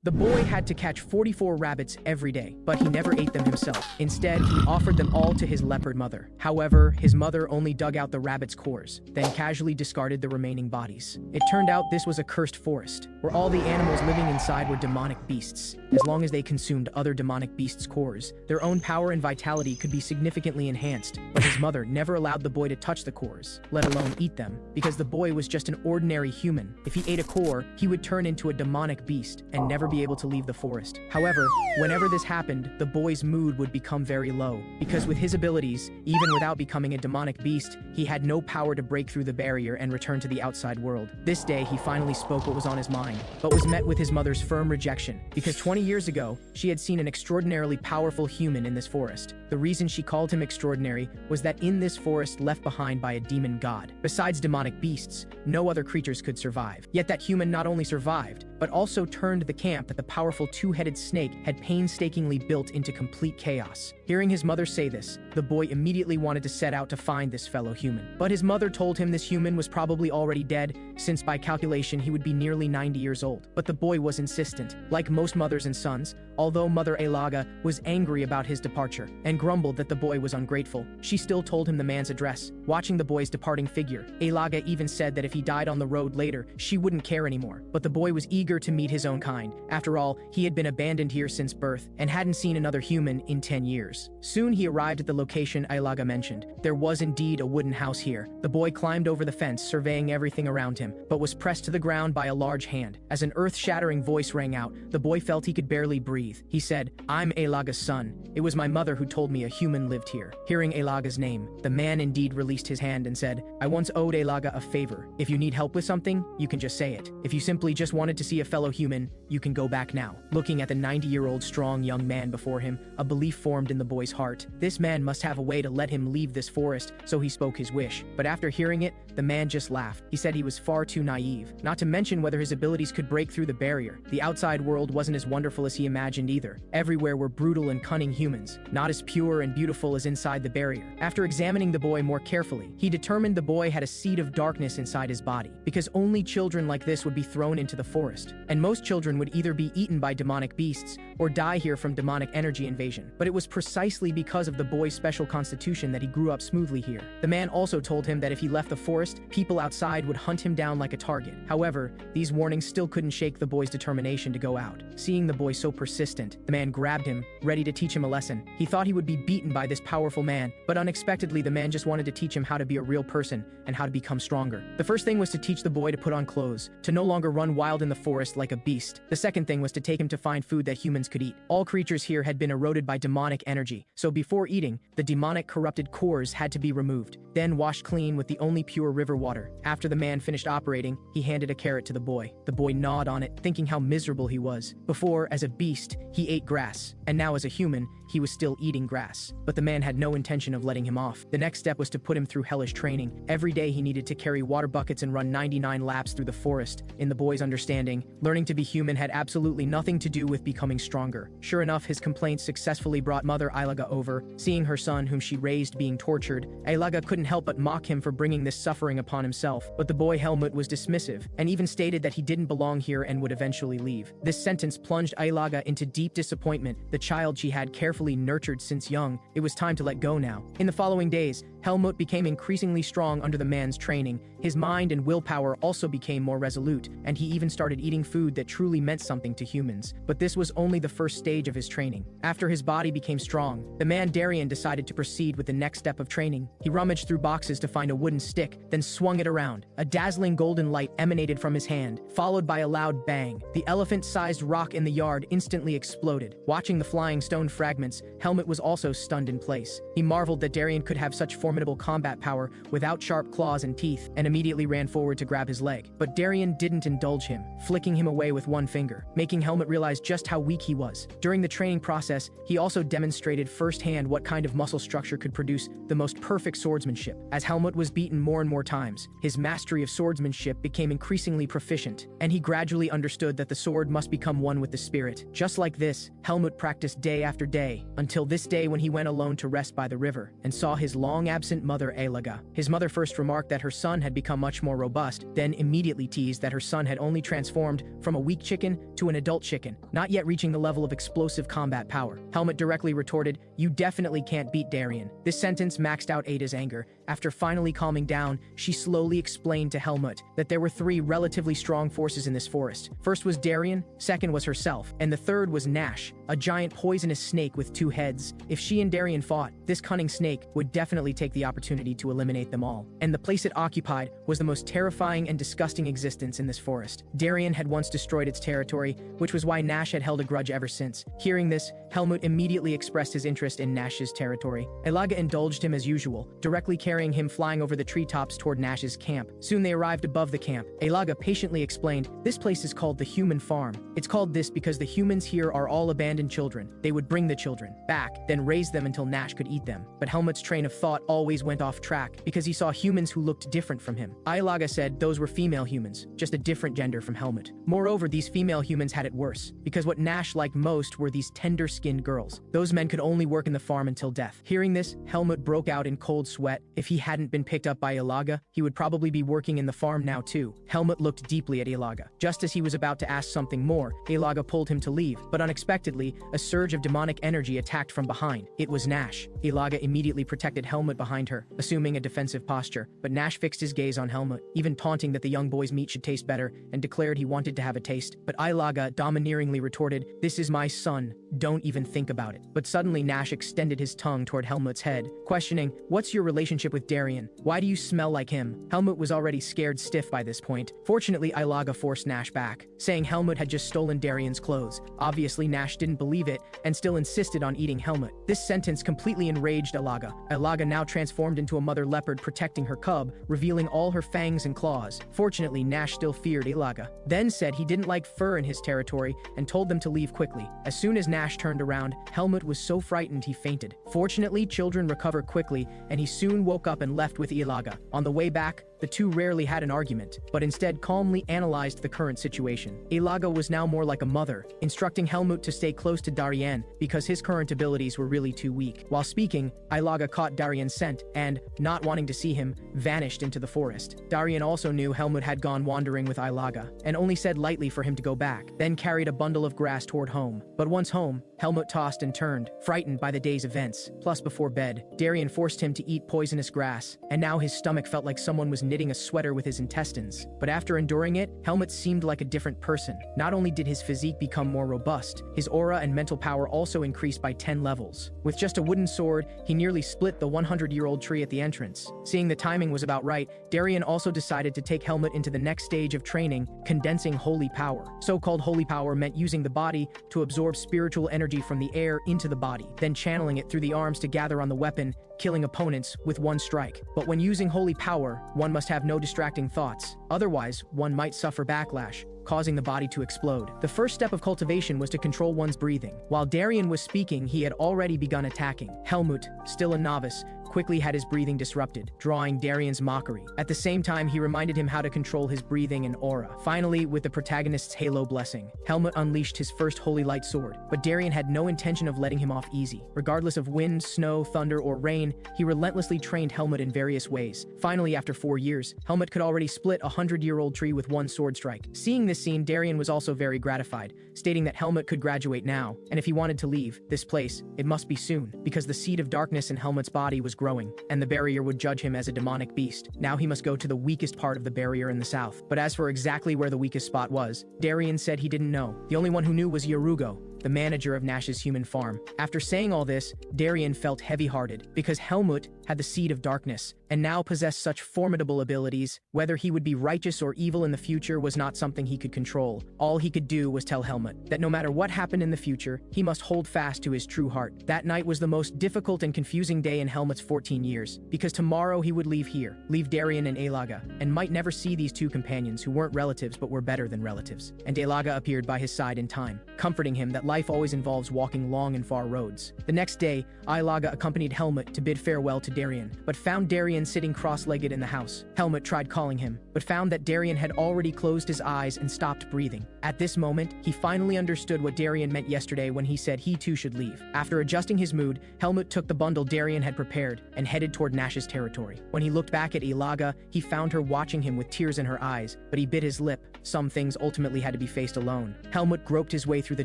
The boy had to catch 44 rabbits every day, but he never ate them himself. Instead, he offered them all to his leopard mother. However, his mother only dug out the rabbits' cores, then casually discarded the remaining bodies. It turned out this was a cursed forest, where all the animals living inside were demonic beasts. As long as they consumed other demonic beasts' cores, their own power and vitality could be significantly enhanced, but his mother never allowed the boy to touch the cores, let alone eat them, because the boy was just an ordinary human. If he ate a core, he would turn into a demonic beast and never be able to leave the forest. However, whenever this happened, the boy's mood would become very low, because with his abilities, even without becoming a demonic beast, he had no power to break through the barrier and return to the outside world. This day, he finally spoke what was on his mind, but was met with his mother's firm rejection, because 20 years ago, she had seen an extraordinarily powerful human in this forest. The reason she called him extraordinary was that in this forest left behind by a demon god, besides demonic beasts, no other creatures could survive. Yet that human not only survived, but also turned the camp that the powerful two-headed snake had painstakingly built into complete chaos. Hearing his mother say this, the boy immediately wanted to set out to find this fellow human. But his mother told him this human was probably already dead, since by calculation he would be nearly 90 years old. But the boy was insistent. Like most mothers and sons, although Mother Elaga was angry about his departure and grumbled that the boy was ungrateful, she still told him the man's address. Watching the boy's departing figure, Elaga even said that if he died on the road later, she wouldn't care anymore. But the boy was eager to meet his own kind. After all, he had been abandoned here since birth and hadn't seen another human in 10 years. Soon he arrived at the location Elaga mentioned. There was indeed a wooden house here. The boy climbed over the fence, surveying everything around him, but was pressed to the ground by a large hand. As an earth-shattering voice rang out, the boy felt he could barely breathe. He said, "I'm Elaga's son. It was my mother who told me a human lived here." Hearing Elaga's name, the man indeed released his hand and said, "I once owed Elaga a favor. If you need help with something, you can just say it. If you simply just wanted to see a fellow human, you can go back now." Looking at the 90-year-old strong young man before him, a belief formed in the boy's heart. This man must have a way to let him leave this forest, so he spoke his wish. But after hearing it, the man just laughed. He said he was far too naive, not to mention whether his abilities could break through the barrier. The outside world wasn't as wonderful as he imagined either. Everywhere were brutal and cunning humans, not as pure and beautiful as inside the barrier. After examining the boy more carefully, he determined the boy had a seed of darkness inside his body, because only children like this would be thrown into the forest, and most children would either be eaten by demonic beasts or die here from demonic energy invasion. But it was precisely because of the boy's special constitution that he grew up smoothly here. The man also told him that if he left the forest, people outside would hunt him down like a target. However, these warnings still couldn't shake the boy's determination to go out. Seeing the boy so persistent, the man grabbed him, ready to teach him a lesson. He thought he would be beaten by this powerful man, but unexpectedly the man just wanted to teach him how to be a real person and how to become stronger. The first thing was to teach the boy to put on clothes, to no longer run wild in the forest like a beast. The second thing was to take him to find food that humans could eat. All creatures here had been eroded by demonic energy, so before eating, the demonic corrupted cores had to be removed, then washed clean with the only pure river water. After the man finished operating, he handed a carrot to the boy. The boy gnawed on it, thinking how miserable he was. Before, as a beast, he ate grass, and now as a human, he was still eating grass. But the man had no intention of letting him off. The next step was to put him through hellish training. Every day he needed to carry water buckets and run 99 laps through the forest. In the boy's understanding, learning to be human had absolutely nothing to do with becoming stronger. Sure enough, his complaints successfully brought Mother Ilaga over. Seeing her son, whom she raised, being tortured, Ilaga couldn't help but mock him for bringing this suffering upon himself. But the boy Helmut was dismissive, and even stated that he didn't belong here and would eventually leave. This sentence plunged Ilaga into deep disappointment. The child she had carefully nurtured since young, it was time to let go now. In the following days, Helmut became increasingly strong under the man's training. His mind and willpower also became more resolute, and he even started eating food that truly meant something to humans. But this was only the first stage of his training. After his body became strong, the man Darien decided to proceed with the next step of training. He rummaged through boxes to find a wooden stick, then swung it around. A dazzling golden light emanated from his hand, followed by a loud bang. The elephant-sized rock in the yard instantly exploded. Watching the flying stone fragments, Helmut was also stunned in place. He marveled that Darien could have such formidable combat power without sharp claws and teeth, and immediately ran forward to grab his leg. But Darien didn't indulge him, flicking him away with one finger, making Helmut realize just how weak he was. During the training process, he also demonstrated firsthand what kind of muscle structure could produce the most perfect swordsmanship. As Helmut was beaten more and more more times. His mastery of swordsmanship became increasingly proficient, and he gradually understood that the sword must become one with the spirit. Just like this, Helmut practiced day after day, until this day when he went alone to rest by the river, and saw his long-absent mother Alia. His mother first remarked that her son had become much more robust, then immediately teased that her son had only transformed from a weak chicken to an adult chicken, not yet reaching the level of explosive combat power. Helmut directly retorted, "You definitely can't beat Darien." This sentence maxed out Ada's anger. After finally calming down, she slowly explained to Helmut that there were three relatively strong forces in this forest. First was Darien, second was herself, and the third was Nash, a giant poisonous snake with two heads. If she and Darien fought, this cunning snake would definitely take the opportunity to eliminate them all. And the place it occupied was the most terrifying and disgusting existence in this forest. Darien had once destroyed its territory, which was why Nash had held a grudge ever since. Hearing this, Helmut immediately expressed his interest in Nash's territory. Aria indulged him as usual, directly carrying him flying over the treetops toward Nash's camp. Soon they arrived above the camp. Aria patiently explained, "This place is called the human farm. It's called this because the humans here are all abandoned children. They would bring the children back, then raise them until Nash could eat them." But Helmut's train of thought always went off track because he saw humans who looked different from him. Aria said those were female humans, just a different gender from Helmut. Moreover, these female humans had it worse, because what Nash liked most were these tender-skinned girls. Those men could only work in the farm until death. Hearing this, Helmut broke out in cold sweat. If he hadn't been picked up by Aria, he would probably be working in the farm now too. Helmut looked deeply at Aria. Just as he was about to ask something more, Aria pulled him to leave, but unexpectedly, a surge of demonic energy attacked from behind. It was Nash. Aria immediately protected Helmut behind her, assuming a defensive posture, but Nash fixed his gaze on Helmut, even taunting that the young boy's meat should taste better, and declared he wanted to have a taste. But Aria domineeringly retorted, "This is my son. Don't even think about it." But suddenly Nash extended his tongue toward Helmut's head, questioning, "What's your relationship with Darien? Why do you smell like him?" Helmut was already scared stiff by this point. Fortunately, Aria forced Nash back, saying Helmut had just stolen Darien's clothes. Obviously, Nash didn't believe it, and still insisted on eating Helmut. This sentence completely enraged Aria. Aria now transformed into a mother leopard protecting her cub, revealing all her fangs and claws. Fortunately, Nash still feared Aria, then said he didn't like fur in his territory and told them to leave quickly. As soon as Nash turned around, Helmut was so frightened he fainted. Fortunately, children recover quickly, and he soon woke up and left with Aria. On the way back, the two rarely had an argument, but instead calmly analyzed the current situation. Aria was now more like a mother, instructing Helmut to stay close to Darien because his current abilities were really too weak. While speaking, Aria caught Darien's scent and, not wanting to see him, vanished into the forest. Darien also knew Helmut had gone wandering with Aria, and only said lightly for him to go back, then carried a bundle of grass toward home. But once home, Helmut tossed and turned, frightened by the day's events. Plus, before bed, Darien forced him to eat poisonous grass, and now his stomach felt like someone was knitting a sweater with his intestines. But after enduring it, Helmut seemed like a different person. Not only did his physique become more robust, his aura and mental power also increased by 10 levels. With just a wooden sword, he nearly split the 100-year-old tree at the entrance. Seeing the timing was about right, Darien also decided to take Helmut into the next stage of training, condensing holy power. So-called holy power meant using the body to absorb spiritual energy from the air into the body, then channeling it through the arms to gather on the weapon, killing opponents with one strike. But when using holy power, one must have no distracting thoughts. Otherwise, one might suffer backlash, causing the body to explode. The first step of cultivation was to control one's breathing. While Darien was speaking, he had already begun attacking. Helmut, still a novice, quickly had his breathing disrupted, drawing Darien's mockery. At the same time, he reminded him how to control his breathing and aura. Finally, with the protagonist's halo blessing, Helmut unleashed his first holy light sword, but Darien had no intention of letting him off easy. Regardless of wind, snow, thunder, or rain, he relentlessly trained Helmut in various ways. Finally, after 4 years, Helmut could already split a 100-year-old tree with one sword strike. Seeing this scene, Darien was also very gratified, stating that Helmut could graduate now, and if he wanted to leave this place, it must be soon, because the seed of darkness in Helmut's body was growing, and the barrier would judge him as a demonic beast. Now he must go to the weakest part of the barrier in the south. But as for exactly where the weakest spot was, Darien said he didn't know. The only one who knew was Yurugo, the manager of Nash's human farm. After saying all this, Darien felt heavy-hearted, because Helmut had the seed of darkness, and now possessed such formidable abilities. Whether he would be righteous or evil in the future was not something he could control. All he could do was tell Helmut that no matter what happened in the future, he must hold fast to his true heart. That night was the most difficult and confusing day in Helmut's 14 years, because tomorrow he would leave here, leave Darien and Aria, and might never see these two companions who weren't relatives but were better than relatives. And Aria appeared by his side in time, comforting him that life always involves walking long and far roads. The next day, Ilaga accompanied Helmut to bid farewell to Darien, but found Darien sitting cross-legged in the house. Helmut tried calling him, but found that Darien had already closed his eyes and stopped breathing. At this moment, he finally understood what Darien meant yesterday when he said he too should leave. After adjusting his mood, Helmut took the bundle Darien had prepared and headed toward Nash's territory. When he looked back at Ilaga, he found her watching him with tears in her eyes, but he bit his lip. Some things ultimately had to be faced alone. Helmut groped his way through the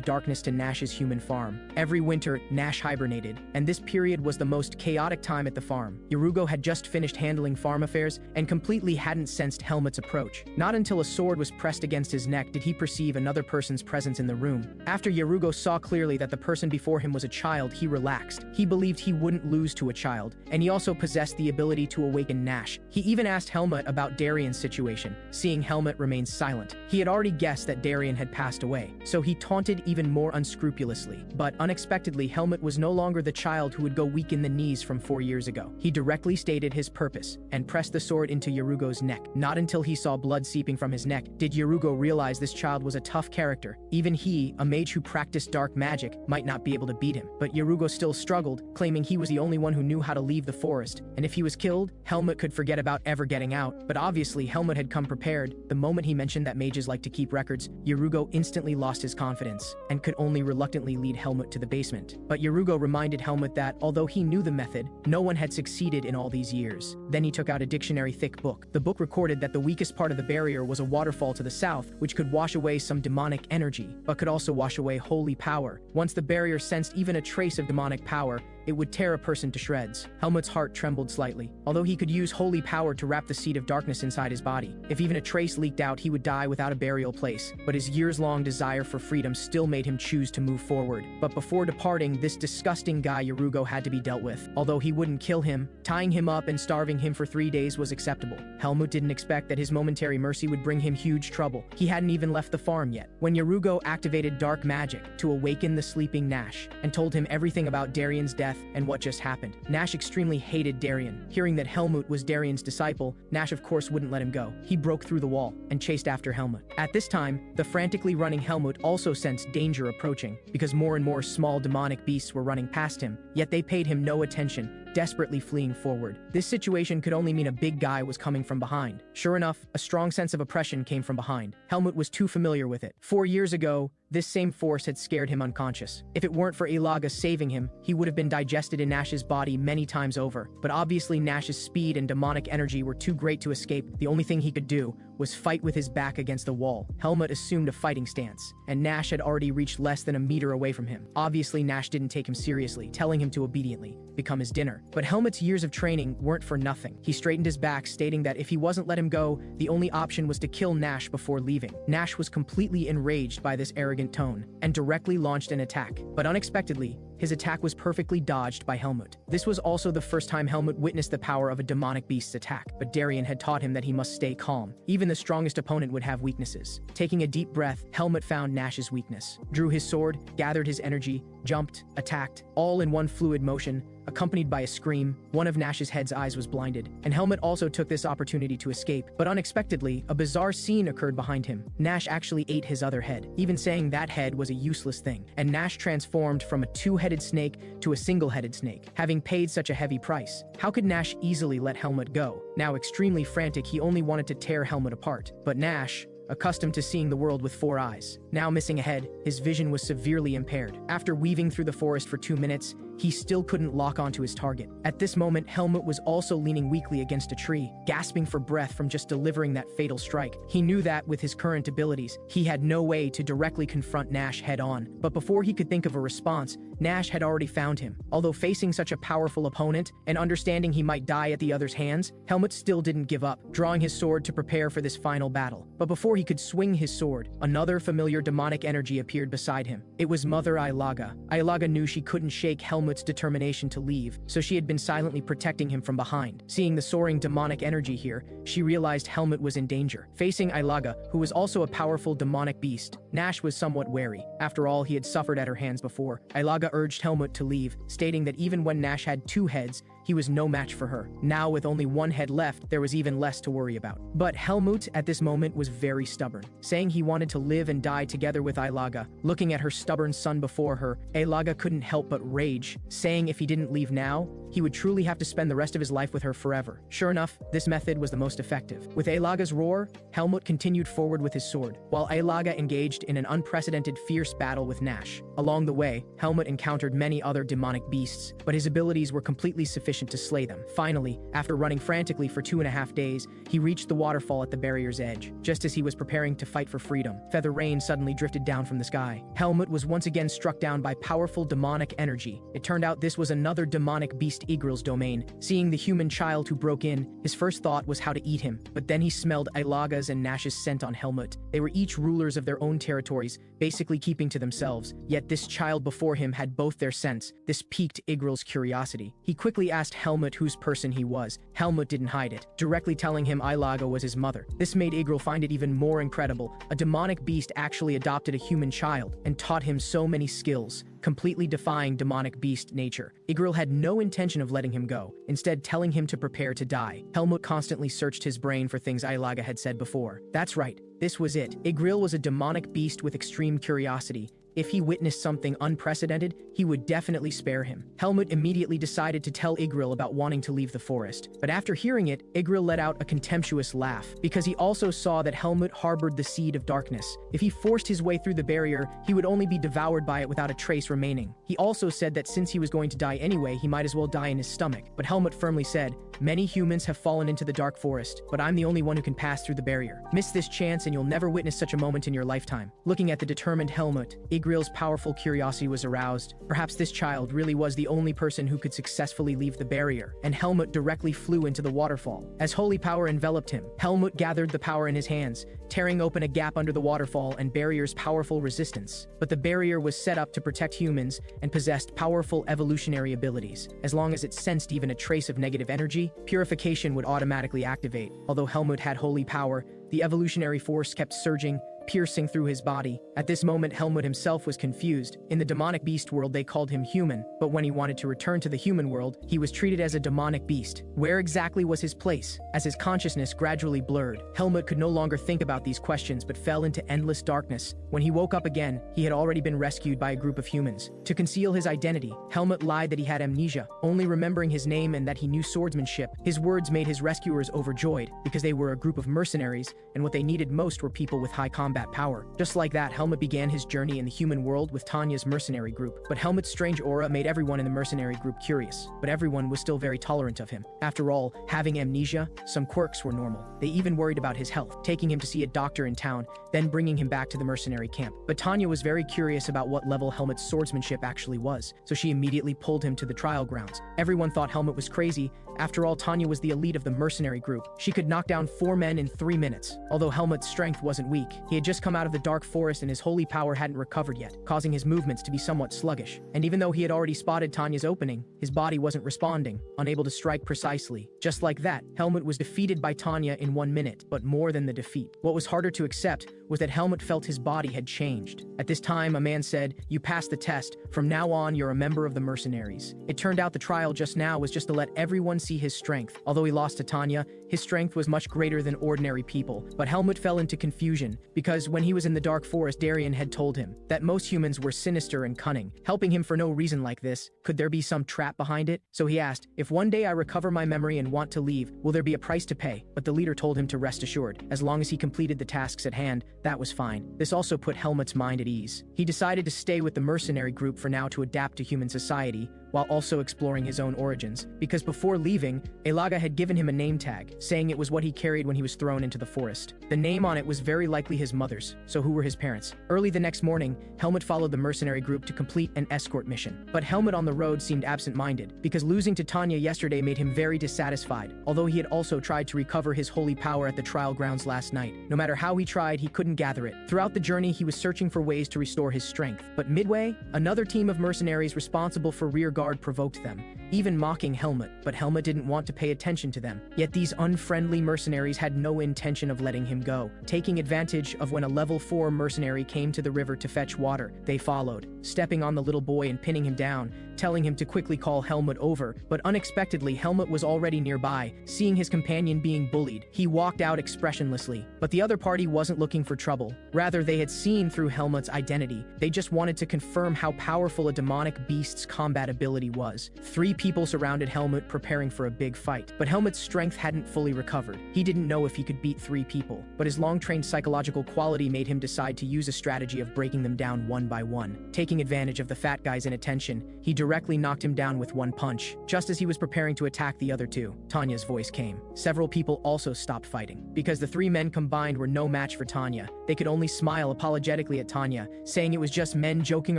darkness to Nash's human farm. Every winter, Nash hibernated, and this period was the most chaotic time at the farm. Yurugo had just finished handling farm affairs and completely hadn't sensed Helmut's approach. Not until a sword was pressed against his neck did he perceive another person's presence in the room. After Yurugo saw clearly that the person before him was a child, he relaxed. He believed he wouldn't lose to a child, and he also possessed the ability to awaken Nash. He even asked Helmut about Darien's situation. Seeing Helmut remain silent, he had already guessed that Darien had passed away, so he taunted even more unscrupulously. But unexpectedly, Helmut was no longer the child who would go weak in the knees from 4 years ago. He directly stated his purpose and pressed the sword into Yurugo's neck. Not until he saw blood seeping from his neck did Yurugo realize this child was a tough character. Even he, a mage who practiced dark magic, might not be able to beat him. But Yurugo still struggled, claiming he was the only one who knew how to leave the forest, and if he was killed, Helmut could forget about ever getting out. But obviously, Helmut had come prepared. The moment he mentioned that mages like to keep records, Yurugo instantly lost his confidence and could only reluctantly lead Helmut to the basement. But Yurugo reminded Helmut that, although he knew the method, no one had succeeded in all these years. Then he took out a dictionary-thick book. The book recorded that the weakest part of the barrier was a waterfall to the south, which could wash away some demonic energy, but could also wash away holy power. Once the barrier sensed even a trace of demonic power, it would tear a person to shreds. Helmut's heart trembled slightly. Although he could use holy power to wrap the seed of darkness inside his body, if even a trace leaked out, he would die without a burial place. But his years-long desire for freedom still made him choose to move forward. But before departing, this disgusting guy Yurugo had to be dealt with. Although he wouldn't kill him, tying him up and starving him for 3 days was acceptable. Helmut didn't expect that his momentary mercy would bring him huge trouble. He hadn't even left the farm yet, when Yurugo activated dark magic to awaken the sleeping Nash and told him everything about Darien's death and what just happened. Nash extremely hated Darien. Hearing that Helmut was Darien's disciple, Nash of course wouldn't let him go. He broke through the wall and chased after Helmut. At this time, the frantically running Helmut also sensed danger approaching, because more and more small demonic beasts were running past him, yet they paid him no attention, desperately fleeing forward. This situation could only mean a big guy was coming from behind. Sure enough, a strong sense of oppression came from behind. Helmut was too familiar with it. 4 years ago, this same force had scared him unconscious. If it weren't for Ilaga saving him, he would have been digested in Nash's body many times over. But obviously Nash's speed and demonic energy were too great to escape. The only thing he could do was fight with his back against the wall. Helmut assumed a fighting stance, and Nash had already reached less than a meter away from him. Obviously Nash didn't take him seriously, telling him to obediently become his dinner. But Helmut's years of training weren't for nothing. He straightened his back, stating that if he wasn't let him go, the only option was to kill Nash before leaving. Nash was completely enraged by this arrogant tone and directly launched an attack. But unexpectedly, his attack was perfectly dodged by Helmut. This was also the first time Helmut witnessed the power of a demonic beast's attack, but Darien had taught him that he must stay calm. Even the strongest opponent would have weaknesses. Taking a deep breath, Helmut found Nash's weakness, drew his sword, gathered his energy, jumped, attacked, all in one fluid motion, accompanied by a scream. One of Nash's head's eyes was blinded, and Helmut also took this opportunity to escape. But unexpectedly, a bizarre scene occurred behind him. Nash actually ate his other head, even saying that head was a useless thing, and Nash transformed from a two-headed snake to a single-headed snake, having paid such a heavy price. How could Nash easily let Helmut go? Now extremely frantic, he only wanted to tear Helmut apart. But Nash, accustomed to seeing the world with 4 eyes, now missing a head, his vision was severely impaired. After weaving through the forest for 2 minutes, he still couldn't lock onto his target. At this moment, Helmut was also leaning weakly against a tree, gasping for breath from just delivering that fatal strike. He knew that, with his current abilities, he had no way to directly confront Nash head-on. But before he could think of a response, Nash had already found him. Although facing such a powerful opponent, and understanding he might die at the other's hands, Helmut still didn't give up, drawing his sword to prepare for this final battle. But before he could swing his sword, another familiar demonic energy appeared beside him. It was Mother Ilaga. Ilaga knew she couldn't shake Helmut's determination to leave, so she had been silently protecting him from behind. Seeing the soaring demonic energy here, she realized Helmut was in danger. Facing Ilaga, who was also a powerful demonic beast, Nash was somewhat wary. After all, he had suffered at her hands before. Ilaga urged Helmut to leave, stating that even when Nash had 2 heads, he was no match for her. Now, with only 1 head left, there was even less to worry about. But Helmut, at this moment, was very stubborn, saying he wanted to live and die together with Ilaga. Looking at her stubborn son before her, Ilaga couldn't help but rage, saying if he didn't leave now, he would truly have to spend the rest of his life with her forever. Sure enough, this method was the most effective. With Ilaga's roar, Helmut continued forward with his sword, while Ilaga engaged in an unprecedented fierce battle with Nash. Along the way, Helmut encountered many other demonic beasts, but his abilities were completely sufficient to slay them. Finally, after running frantically for 2.5 days, he reached the waterfall at the barrier's edge. Just as he was preparing to fight for freedom, feather rain suddenly drifted down from the sky. Helmut was once again struck down by powerful demonic energy. It turned out this was another demonic beast Igril's domain. Seeing the human child who broke in, his first thought was how to eat him, but then he smelled Ilaga's and Nash's scent on Helmut. They were each rulers of their own territories, basically keeping to themselves, yet this child before him had both their scents. This piqued Igril's curiosity. He quickly asked Helmut whose person he was. Helmut didn't hide it, directly telling him Ilaga was his mother. This made Igril find it even more incredible. A demonic beast actually adopted a human child and taught him so many skills, completely defying demonic beast nature. Igril had no intention of letting him go, instead telling him to prepare to die. Helmut constantly searched his brain for things Ilaga had said before. That's right, this was it. Igril was a demonic beast with extreme curiosity. If he witnessed something unprecedented, he would definitely spare him. Helmut immediately decided to tell Igril about wanting to leave the forest. But after hearing it, Igril let out a contemptuous laugh, because he also saw that Helmut harbored the seed of darkness. If he forced his way through the barrier, he would only be devoured by it without a trace remaining. He also said that since he was going to die anyway, he might as well die in his stomach. But Helmut firmly said, "Many humans have fallen into the dark forest, but I'm the only one who can pass through the barrier. Miss this chance and you'll never witness such a moment in your lifetime." Looking at the determined Helmut, Igril's powerful curiosity was aroused. Perhaps this child really was the only person who could successfully leave the barrier, and Helmut directly flew into the waterfall. As holy power enveloped him, Helmut gathered the power in his hands, tearing open a gap under the waterfall and barrier's powerful resistance. But the barrier was set up to protect humans and possessed powerful evolutionary abilities. As long as it sensed even a trace of negative energy, purification would automatically activate. Although Helmut had holy power, the evolutionary force kept surging, piercing through his body. At this moment, Helmut himself was confused. In the demonic beast world, they called him human, but when he wanted to return to the human world, he was treated as a demonic beast. Where exactly was his place? As his consciousness gradually blurred, Helmut could no longer think about these questions but fell into endless darkness. When he woke up again, he had already been rescued by a group of humans. To conceal his identity, Helmut lied that he had amnesia, only remembering his name and that he knew swordsmanship. His words made his rescuers overjoyed, because they were a group of mercenaries, and what they needed most were people with high combat power. Just like that, Helmut began his journey in the human world with Tanya's mercenary group. But Helmut's strange aura made everyone in the mercenary group curious, but everyone was still very tolerant of him. After all, having amnesia, some quirks were normal. They even worried about his health, taking him to see a doctor in town, then bringing him back to the mercenary camp. But Tanya was very curious about what level Helmut's swordsmanship actually was, so she immediately pulled him to the trial grounds. Everyone thought Helmut was crazy. After all, Tanya was the elite of the mercenary group. She could knock down 4 men in 3 minutes. Although Helmut's strength wasn't weak, he had just come out of the dark forest and his holy power hadn't recovered yet, causing his movements to be somewhat sluggish. And even though he had already spotted Tanya's opening, his body wasn't responding, unable to strike precisely. Just like that, Helmut was defeated by Tanya in 1 minute. But more than the defeat, what was harder to accept was that Helmut felt his body had changed. At this time, a man said, "You passed the test. From now on, you're a member of the mercenaries." It turned out the trial just now was just to let everyone see his strength. Although he lost to Tanya, his strength was much greater than ordinary people. But Helmut fell into confusion, because when he was in the dark forest, Darien had told him that most humans were sinister and cunning, helping him for no reason like this. Could there be some trap behind it? So he asked, "If one day I recover my memory and want to leave, will there be a price to pay?" But the leader told him to rest assured. As long as he completed the tasks at hand, that was fine. This also put Helmut's mind at ease. He decided to stay with the mercenary group for now to adapt to human society, while also exploring his own origins, because before leaving, Ilaga had given him a name tag, saying it was what he carried when he was thrown into the forest. The name on it was very likely his mother's, so who were his parents? Early the next morning, Helmut followed the mercenary group to complete an escort mission. But Helmut on the road seemed absent-minded, because losing to Tanya yesterday made him very dissatisfied, although he had also tried to recover his holy power at the trial grounds last night. No matter how he tried, he couldn't gather it. Throughout the journey, he was searching for ways to restore his strength. But midway, another team of mercenaries responsible for rear guard provoked them, even mocking Helmut. But Helmut didn't want to pay attention to them. Yet these unfriendly mercenaries had no intention of letting him go. Taking advantage of when a level 4 mercenary came to the river to fetch water. They followed, stepping on the little boy and pinning him down, telling him to quickly call Helmut over, but unexpectedly Helmut was already nearby. Seeing his companion being bullied, he walked out expressionlessly. But the other party wasn't looking for trouble. Rather, they had seen through Helmut's identity. They just wanted to confirm how powerful a demonic beast's combat ability was. 3 people surrounded Helmut, preparing for a big fight. But Helmut's strength hadn't fully recovered. He didn't know if he could beat 3 people, but his long-trained psychological quality made him decide to use a strategy of breaking them down one by one. Taking advantage of the fat guy's inattention, he directly knocked him down with one punch. Just as he was preparing to attack the other 2, Tanya's voice came. Several people also stopped fighting. Because the 3 men combined were no match for Tanya, they could only smile apologetically at Tanya, saying it was just men joking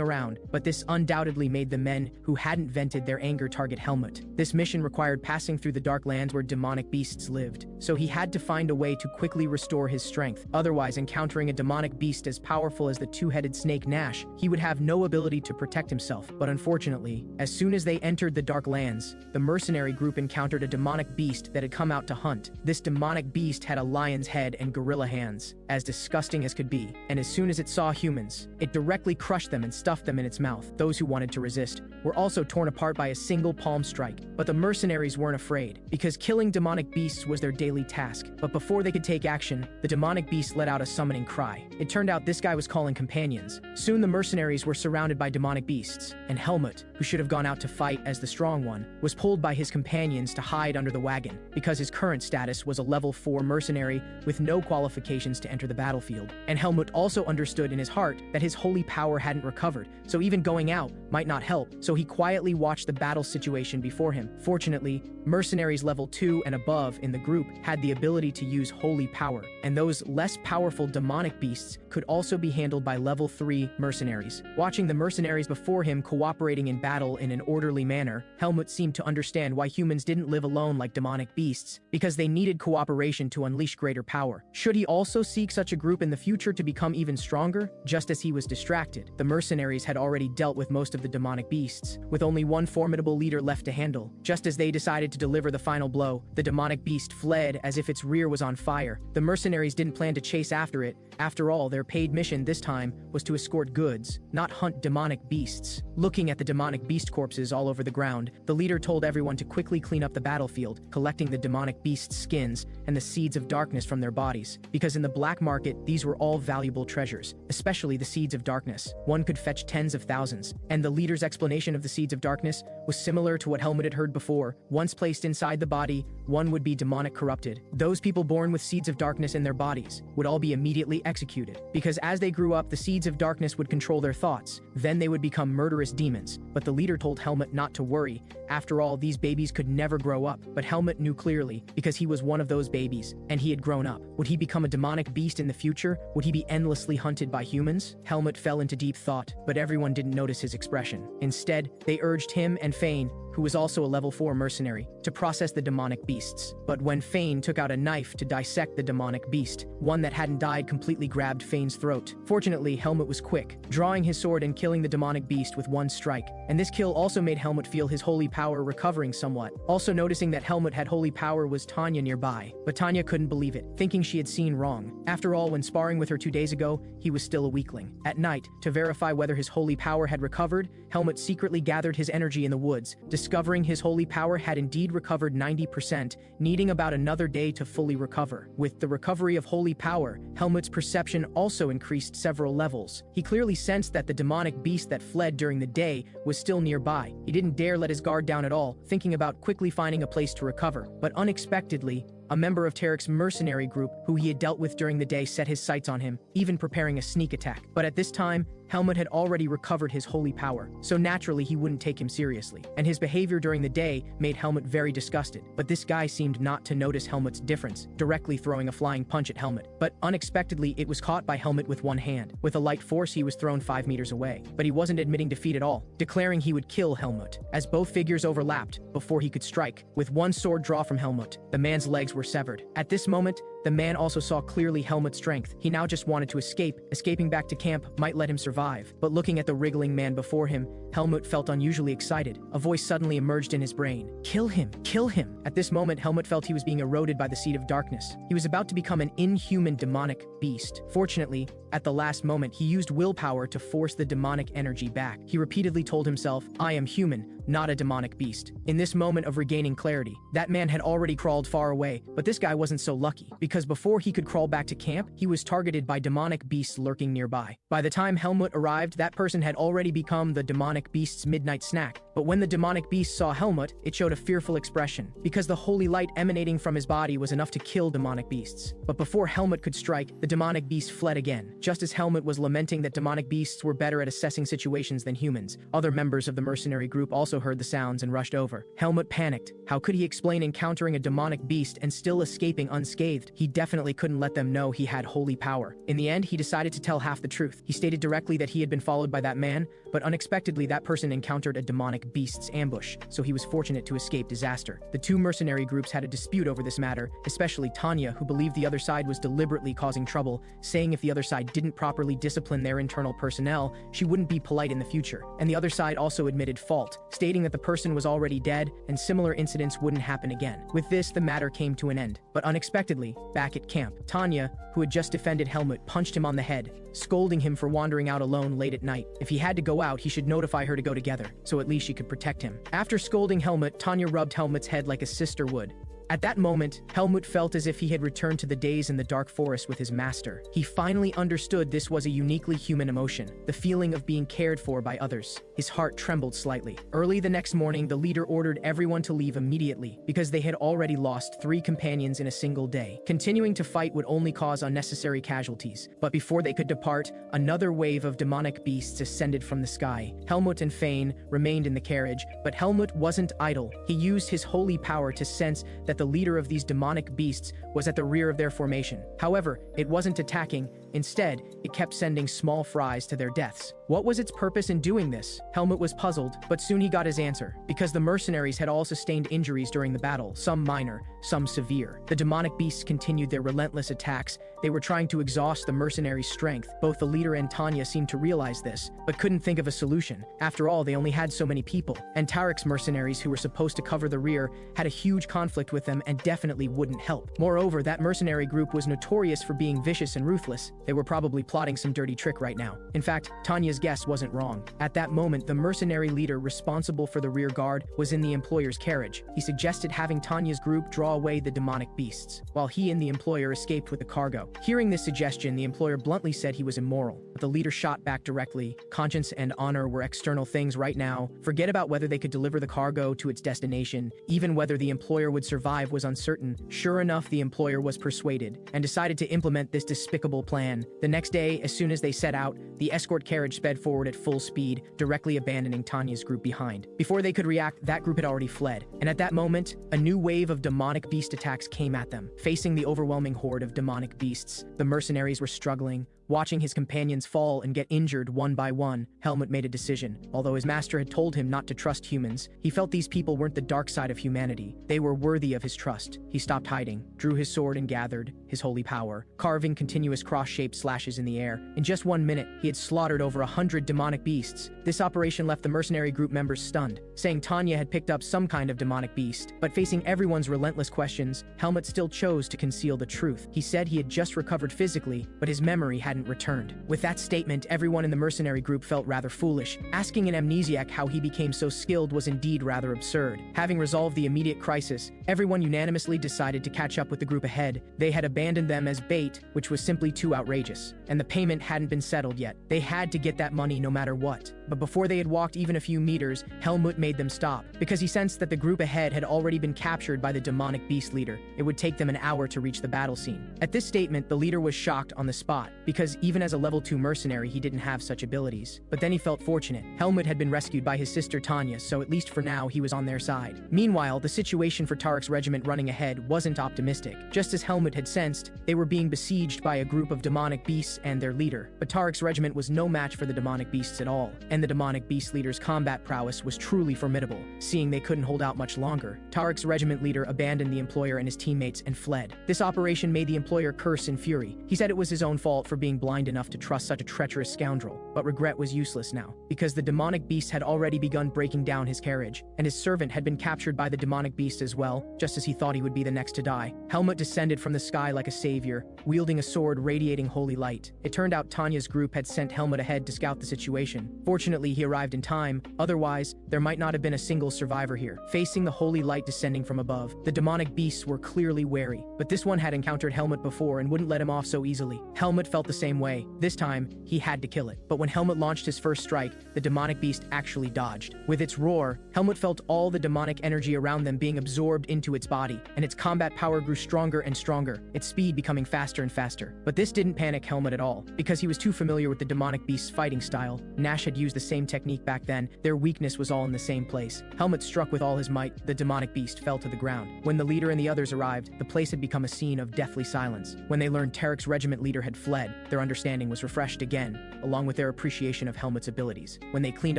around, but this undoubtedly made the men who hadn't vented their anger target Helmut. This mission required passing through the dark lands where demonic beasts lived, so he had to find a way to quickly restore his strength. Otherwise, encountering a demonic beast as powerful as the 2-headed snake Nash, he would have no ability to protect himself. But unfortunately, as soon as they entered the dark lands, the mercenary group encountered a demonic beast that had come out to hunt. This demonic beast had a lion's head and gorilla hands, as disgusting as could be, and as soon as it saw humans, it directly crushed them and stuffed them in its mouth. Those who wanted to resist were also torn apart by a single palm strike. But the mercenaries weren't afraid, because killing demonic beasts was their daily task. But before they could take action, the demonic beast let out a summoning cry. It turned out this guy was calling companions. Soon the mercenaries were surrounded by demonic beasts, and Helmut, who should have gone out to fight as the strong one, was pulled by his companions to hide under the wagon, because his current status was a level 4 mercenary with no qualifications to enter the battlefield. And Helmut also understood in his heart that his holy power hadn't recovered, so even going out might not help, so he quietly watched the battle situation before him. Fortunately, mercenaries level 2 and above in the group had the ability to use holy power, and those less powerful demonic beasts could also be handled by level 3 mercenaries. Watching the mercenaries before him cooperating in battle in an orderly manner, Helmut seemed to understand why humans didn't live alone like demonic beasts, because they needed cooperation to unleash greater power. Should he also seek such a group in the future to become even stronger? Just as he was distracted, the mercenaries had already dealt with most of the demonic beasts, with only one formidable leader left to handle. Just as they decided to deliver the final blow, the demonic beast fled as if its rear was on fire. The mercenaries didn't plan to chase after it. After all, their paid mission this time was to escort goods, not hunt demonic beasts. Looking at the demonic beast corpses all over the ground, the leader told everyone to quickly clean up the battlefield, collecting the demonic beast's skins and the seeds of darkness from their bodies, because in the black market, these were all valuable treasures, especially the seeds of darkness. One could fetch tens of thousands, and the leader's explanation of the seeds of darkness was similar to what Helmut had heard before. Once placed inside the body, one would be demonic corrupted. Those people born with seeds of darkness in their bodies would all be immediately executed, because as they grew up, the seeds of darkness would control their thoughts. Then they would become murderous demons. But the leader told Helmut not to worry. After all, these babies could never grow up. But Helmut knew clearly, because he was one of those babies, and he had grown up. Would he become a demonic beast in the future? Would he be endlessly hunted by humans? Helmut fell into deep thought, but everyone didn't notice his expression. Instead, they urged him and Fane, who was also a level 4 mercenary, to process the demonic beasts. But when Fane took out a knife to dissect the demonic beast, one that hadn't died completely grabbed Fane's throat. Fortunately, Helmut was quick, drawing his sword and killing the demonic beast with one strike. And this kill also made Helmut feel his holy power recovering somewhat. Also noticing that Helmut had holy power was Tanya nearby, but Tanya couldn't believe it, thinking she had seen wrong. After all, when sparring with her 2 days ago, he was still a weakling. At night, to verify whether his holy power had recovered, Helmut secretly gathered his energy in the woods, discovering his holy power had indeed recovered 90%, needing about another day to fully recover. With the recovery of holy power, Helmut's perception also increased several levels. He clearly sensed that the demonic beast that fled during the day was still nearby. He didn't dare let his guard down at all, thinking about quickly finding a place to recover. But unexpectedly, a member of Tarek's mercenary group, who he had dealt with during the day, set his sights on him, even preparing a sneak attack. But at this time, Helmut had already recovered his holy power, so naturally he wouldn't take him seriously. And his behavior during the day made Helmut very disgusted. But this guy seemed not to notice Helmut's difference, directly throwing a flying punch at Helmut. But unexpectedly, it was caught by Helmut with one hand. With a light force, he was thrown 5 meters away. But he wasn't admitting defeat at all, declaring he would kill Helmut, as both figures overlapped before he could strike. With one sword draw from Helmut, the man's legs were severed. At this moment, The man also saw clearly Helmut's strength. He now just wanted to escape. Escaping back to camp might let him survive. But looking at the wriggling man before him, Helmut felt unusually excited. A voice suddenly emerged in his brain. Kill him! Kill him! At this moment, Helmut felt he was being eroded by the seed of darkness. He was about to become an inhuman demonic beast. Fortunately, at the last moment, he used willpower to force the demonic energy back. He repeatedly told himself, I am human, not a demonic beast. In this moment of regaining clarity, that man had already crawled far away, but this guy wasn't so lucky, because before he could crawl back to camp, he was targeted by demonic beasts lurking nearby. By the time Helmut arrived, that person had already become the demonic beast's midnight snack. But when the demonic beast saw Helmut, it showed a fearful expression, because the holy light emanating from his body was enough to kill demonic beasts. But before Helmut could strike, the demonic beast fled again. Just as Helmut was lamenting that demonic beasts were better at assessing situations than humans, other members of the mercenary group also heard the sounds and rushed over. Helmut panicked. How could he explain encountering a demonic beast and still escaping unscathed? He definitely couldn't let them know he had holy power. In the end, he decided to tell half the truth. He stated directly that he had been followed by that man, but unexpectedly that person encountered a demonic beast's ambush, so he was fortunate to escape disaster. The two mercenary groups had a dispute over this matter, especially Tanya, who believed the other side was deliberately causing trouble, saying if the other side didn't properly discipline their internal personnel, she wouldn't be polite in the future. And the other side also admitted fault, stating that the person was already dead and similar incidents wouldn't happen again. With this, the matter came to an end. But unexpectedly, back at camp, Tanya, who had just defended Helmut, punched him on the head, scolding him for wandering out alone late at night. If he had to go out, he should notify her to go together, so at least she could protect him. After scolding Helmut, Tanya rubbed Helmut's head like a sister would. At that moment, Helmut felt as if he had returned to the days in the dark forest with his master. He finally understood this was a uniquely human emotion, the feeling of being cared for by others. His heart trembled slightly. Early the next morning, the leader ordered everyone to leave immediately, because they had already lost 3 companions in a single day. Continuing to fight would only cause unnecessary casualties. But before they could depart, another wave of demonic beasts ascended from the sky. Helmut and Fane remained in the carriage, but Helmut wasn't idle. He used his holy power to sense that the leader of these demonic beasts was at the rear of their formation. However, it wasn't attacking. Instead, it kept sending small fries to their deaths. What was its purpose in doing this? Helmut was puzzled, but soon he got his answer. Because the mercenaries had all sustained injuries during the battle, some minor, some severe. The demonic beasts continued their relentless attacks. They were trying to exhaust the mercenaries' strength. Both the leader and Tanya seemed to realize this, but couldn't think of a solution. After all, they only had so many people. And Tarek's mercenaries, who were supposed to cover the rear, had a huge conflict with them and definitely wouldn't help. Moreover, that mercenary group was notorious for being vicious and ruthless. They were probably plotting some dirty trick right now. In fact, Tanya's guess wasn't wrong. At that moment, the mercenary leader responsible for the rear guard was in the employer's carriage. He suggested having Tanya's group draw away the demonic beasts, while he and the employer escaped with the cargo. Hearing this suggestion, the employer bluntly said he was immoral, but the leader shot back directly. Conscience and honor were external things right now. Forget about whether they could deliver the cargo to its destination. Even whether the employer would survive was uncertain. Sure enough, the employer was persuaded and decided to implement this despicable plan. The next day, as soon as they set out, the escort carriage sped forward at full speed, directly abandoning Tanya's group behind. Before they could react, that group had already fled. And at that moment, a new wave of demonic beast attacks came at them. Facing the overwhelming horde of demonic beasts, the mercenaries were struggling. Watching his companions fall and get injured one by one, Helmut made a decision. Although his master had told him not to trust humans, he felt these people weren't the dark side of humanity. They were worthy of his trust. He stopped hiding, drew his sword and gathered his holy power, carving continuous cross-shaped slashes in the air. In just 1 minute, he had slaughtered over 100 demonic beasts. This operation left the mercenary group members stunned, saying Tanya had picked up some kind of demonic beast. But facing everyone's relentless questions, Helmut still chose to conceal the truth. He said he had just recovered physically, but his memory hadn't returned. With that statement, everyone in the mercenary group felt rather foolish. Asking an amnesiac how he became so skilled was indeed rather absurd. Having resolved the immediate crisis, everyone unanimously decided to catch up with the group ahead. They had abandoned them as bait, which was simply too outrageous. And the payment hadn't been settled yet. They had to get that money no matter what. But before they had walked even a few meters, Helmut made them stop, because he sensed that the group ahead had already been captured by the demonic beast leader. It would take them an hour to reach the battle scene. At this statement, the leader was shocked on the spot, because because even as a level 2 mercenary he didn't have such abilities. But then he felt fortunate. Helmut had been rescued by his sister Tanya, so at least for now he was on their side. Meanwhile, the situation for Tarek's regiment running ahead wasn't optimistic. Just as Helmut had sensed, they were being besieged by a group of demonic beasts and their leader. But Tarek's regiment was no match for the demonic beasts at all, and the demonic beast leader's combat prowess was truly formidable. Seeing they couldn't hold out much longer, Tarek's regiment leader abandoned the employer and his teammates and fled. This operation made the employer curse in fury. He said it was his own fault for being blind enough to trust such a treacherous scoundrel, but regret was useless now, because the demonic beast had already begun breaking down his carriage, and his servant had been captured by the demonic beast as well, just as he thought he would be the next to die. Helmut descended from the sky like a savior, wielding a sword radiating holy light. It turned out Tanya's group had sent Helmut ahead to scout the situation. Fortunately, he arrived in time, otherwise, there might not have been a single survivor here. Facing the holy light descending from above, the demonic beasts were clearly wary, but this one had encountered Helmut before and wouldn't let him off so easily. Helmut felt the same way. This time, he had to kill it. But when Helmut launched his first strike, the demonic beast actually dodged. With its roar, Helmut felt all the demonic energy around them being absorbed into its body, and its combat power grew stronger and stronger, its speed becoming faster and faster. But this didn't panic Helmut at all, because he was too familiar with the demonic beast's fighting style. Nash had used the same technique back then. Their weakness was all in the same place. Helmut struck with all his might. The demonic beast fell to the ground. When the leader and the others arrived, the place had become a scene of deathly silence. When they learned Tarek's regiment leader had fled, their understanding was refreshed again, along with their appreciation of Helmut's abilities. When they cleaned